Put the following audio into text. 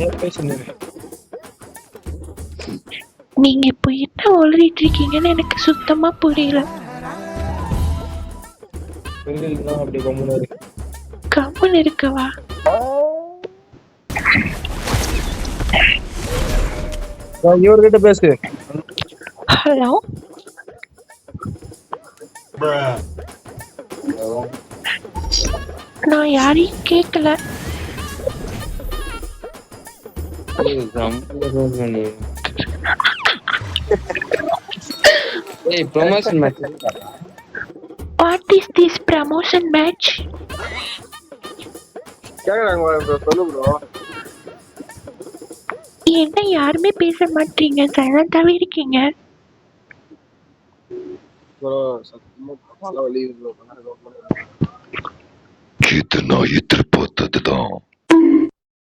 ஏன் பேசுனீங்க? நீங்க இப்போ என்ன உளறிட்டு இருக்கீங்கன்னு எனக்கு சுத்தமா புரியல. பெண்களுக்கு தான் அப்படி கம்முன்னு இருக்கு. கம்முன்னு இருக்கவா? இவர்கிட்ட பேசு. ஹலோ, நான் யாரையும் கேட்கல. Promotion match. What is this promotion match? கேக்குறாங்க சொல்லு ப்ரோ. என்ன யாருமே பேச மாட்டீங்க, சைலண்டாவே இருக்கீங்க. ப்ரோ சத்தமா வலி ப்ரோ. இது நான் எதிர்பார்த்ததுதான்.